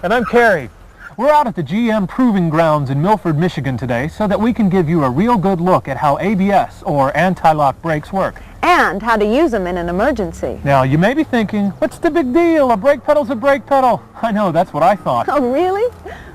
And I'm Kerry. We're out at the GM Proving Grounds in Milford, Michigan today so that we can give you a real good look at how ABS, or anti-lock brakes, work. And how to use them in an emergency. Now, you may be thinking, what's the big deal? A brake pedal's a brake pedal. I know, that's what I thought. Oh, really?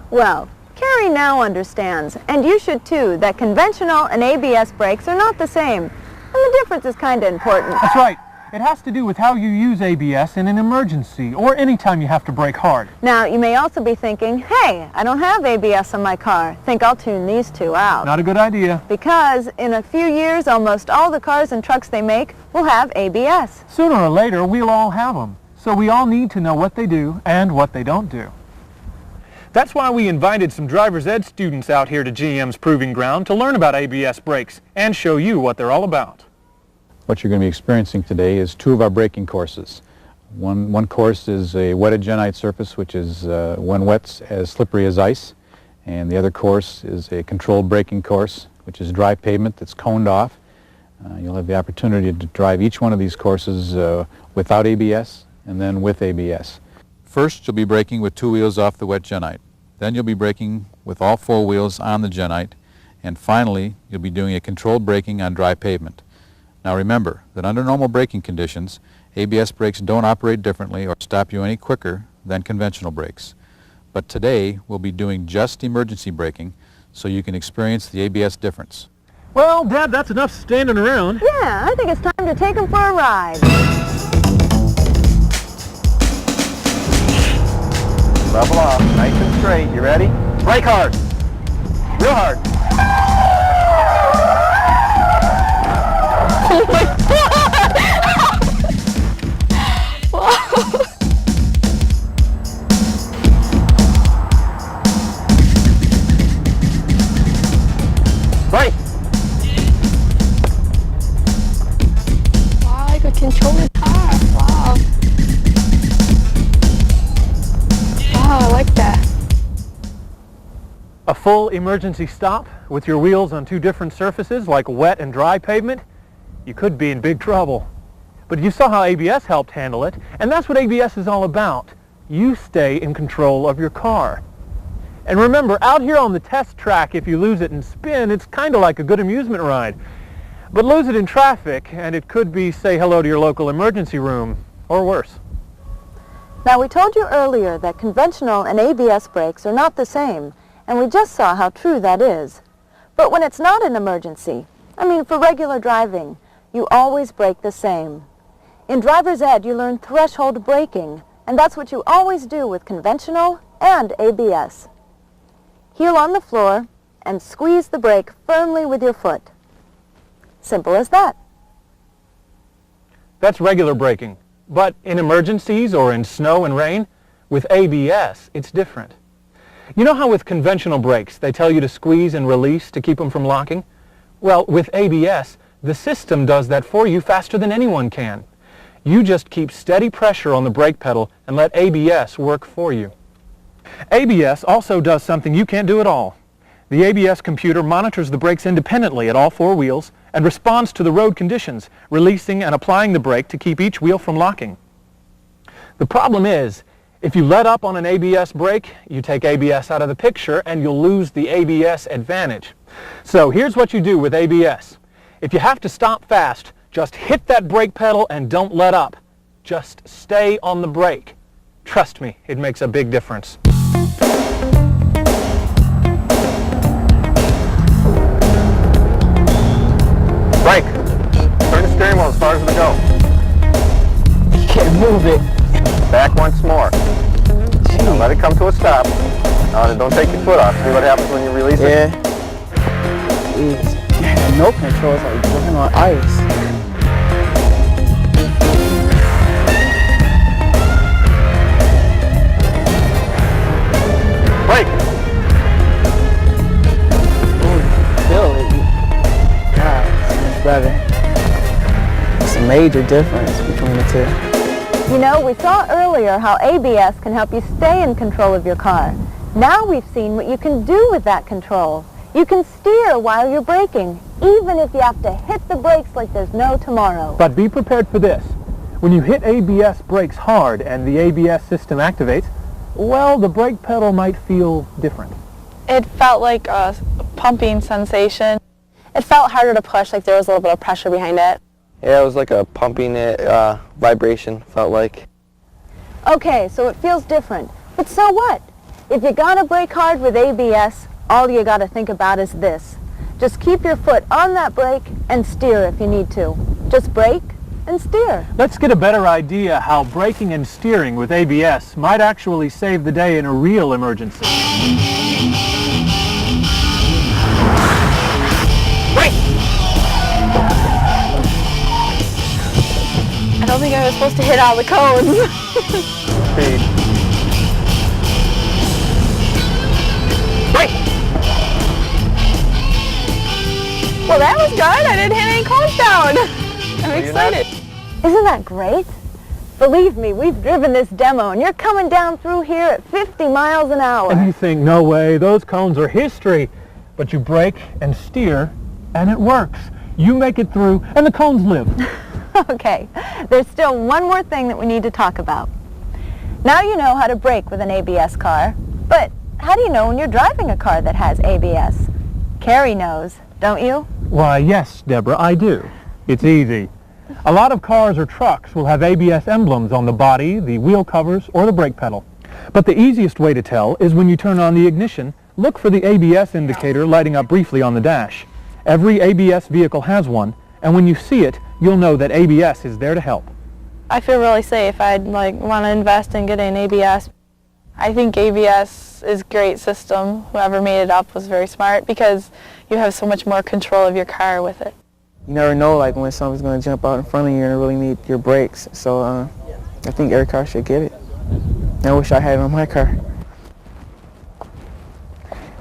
Well, Kerry now understands, and you should too, that conventional and ABS brakes are not the same. And the difference is kind of important. That's right. It has to do with how you use ABS in an emergency or anytime you have to brake hard. Now, you may also be thinking, hey, I don't have ABS on my car. Think I'll tune these two out. Not a good idea. Because in a few years, almost all the cars and trucks they make will have ABS. Sooner or later, we'll all have them. So we all need to know what they do and what they don't do. That's why we invited some driver's ed students out here to GM's Proving Ground to learn about ABS brakes and show you what they're all about. What you're going to be experiencing today is two of our braking courses. One course is a wetted genite surface, which is, when wet, as slippery as ice. And the other course is a controlled braking course, which is dry pavement that's coned off. You'll have the opportunity to drive each one of these courses without ABS and then with ABS. First, you'll be braking with two wheels off the wet genite. Then you'll be braking with all four wheels on the genite. And finally, you'll be doing a controlled braking on dry pavement. Now remember that under normal braking conditions, ABS brakes don't operate differently or stop you any quicker than conventional brakes. But today we'll be doing just emergency braking so you can experience the ABS difference. Well, Dad, that's enough standing around. Yeah, I think it's time to take them for a ride. Level off, nice and straight. You ready? Brake hard. Real hard. Oh my God! Wow. Right. Wow, I could control the car. Wow. Wow, I like that. A full emergency stop with your wheels on two different surfaces like wet and dry pavement, you could be in big trouble. But you saw how ABS helped handle it, and that's what ABS is all about. You stay in control of your car. And remember, out here on the test track, if you lose it in spin, it's kind of like a good amusement ride. But lose it in traffic, and it could be say hello to your local emergency room, or worse. Now, we told you earlier that conventional and ABS brakes are not the same, and we just saw how true that is. But when it's not an emergency, I mean for regular driving, you always brake the same. In driver's ed, you learn threshold braking, and that's what you always do with conventional and ABS. Heel on the floor and squeeze the brake firmly with your foot. Simple as that. That's regular braking. But in emergencies or in snow and rain, with ABS, it's different. You know how with conventional brakes, they tell you to squeeze and release to keep them from locking? Well, with ABS, the system does that for you faster than anyone can. You just keep steady pressure on the brake pedal and let ABS work for you. ABS also does something you can't do at all. The ABS computer monitors the brakes independently at all four wheels and responds to the road conditions, releasing and applying the brake to keep each wheel from locking. The problem is, if you let up on an ABS brake, you take ABS out of the picture and you'll lose the ABS advantage. So here's what you do with ABS. If you have to stop fast, just hit that brake pedal and don't let up. Just stay on the brake. Trust me, it makes a big difference. Brake. Turn the steering wheel as far as it'll go. Can't move it. Back once more. Now let it come to a stop. Now don't take your foot off. See what happens when you release it? Yeah. It's no control. It's like working on ice. Brake. Ooh, feel it. God, it's much better. It's a major difference between the two. You know, we saw earlier how ABS can help you stay in control of your car. Now we've seen what you can do with that control. You can steer while you're braking, even if you have to hit the brakes like there's no tomorrow. But be prepared for this. When you hit ABS brakes hard and the ABS system activates, well, the brake pedal might feel different. It felt like a pumping sensation. It felt harder to push, like there was a little bit of pressure behind it. Yeah, it was like a pumping vibration, felt like. Okay, so it feels different. But so what? If you gotta brake hard with ABS, all you gotta think about is this. Just keep your foot on that brake and steer if you need to. Just brake and steer. Let's get a better idea how braking and steering with ABS might actually save the day in a real emergency. I don't think I was supposed to hit all the cones. Speed. Well, that was good. I didn't hit any cones down. I'm excited. Isn't that great? Believe me, we've driven this demo and you're coming down through here at 50 miles an hour. And you think, no way, those cones are history. But you brake and steer, and it works. You make it through, and the cones live. Okay, there's still one more thing that we need to talk about. Now you know how to brake with an ABS car, but how do you know when you're driving a car that has ABS? Carrie knows, don't you? Why, yes, Deborah, I do. It's easy. A lot of cars or trucks will have ABS emblems on the body, the wheel covers, or the brake pedal. But the easiest way to tell is when you turn on the ignition, look for the ABS indicator lighting up briefly on the dash. Every ABS vehicle has one, and when you see it, you'll know that ABS is there to help. I feel really safe. I'd want to invest in getting ABS. I think ABS is a great system. Whoever made it up was very smart because you have so much more control of your car with it. You never know when something's going to jump out in front of you and really need your brakes. So I think every car should get it. I wish I had it on my car.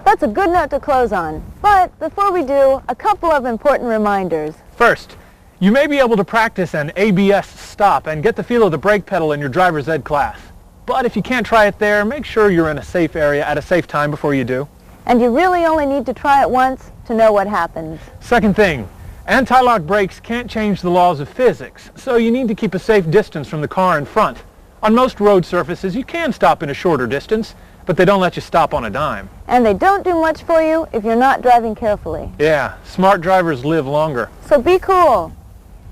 That's a good note to close on. But before we do, a couple of important reminders. First, you may be able to practice an ABS stop and get the feel of the brake pedal in your driver's ed class. But if you can't try it there, make sure you're in a safe area at a safe time before you do. And you really only need to try it once to know what happens. Second thing, anti-lock brakes can't change the laws of physics, so you need to keep a safe distance from the car in front. On most road surfaces, you can stop in a shorter distance, but they don't let you stop on a dime. And they don't do much for you if you're not driving carefully. Yeah, smart drivers live longer. So be cool,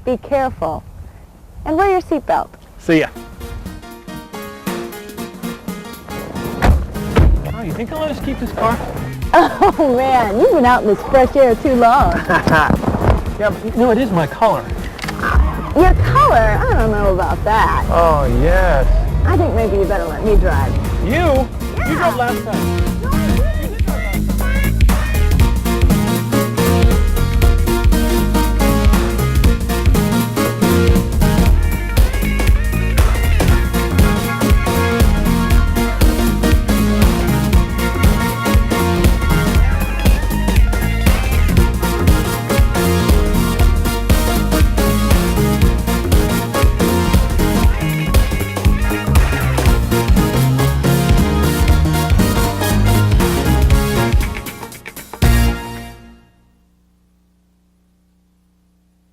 be careful, and wear your seatbelt. See ya. Oh, you think they'll let us keep this car? Oh man, you've been out in this fresh air too long. Yeah, but no, it is my color. Your color? I don't know about that. Oh, yes. I think maybe you better let me drive. You? You drove last time.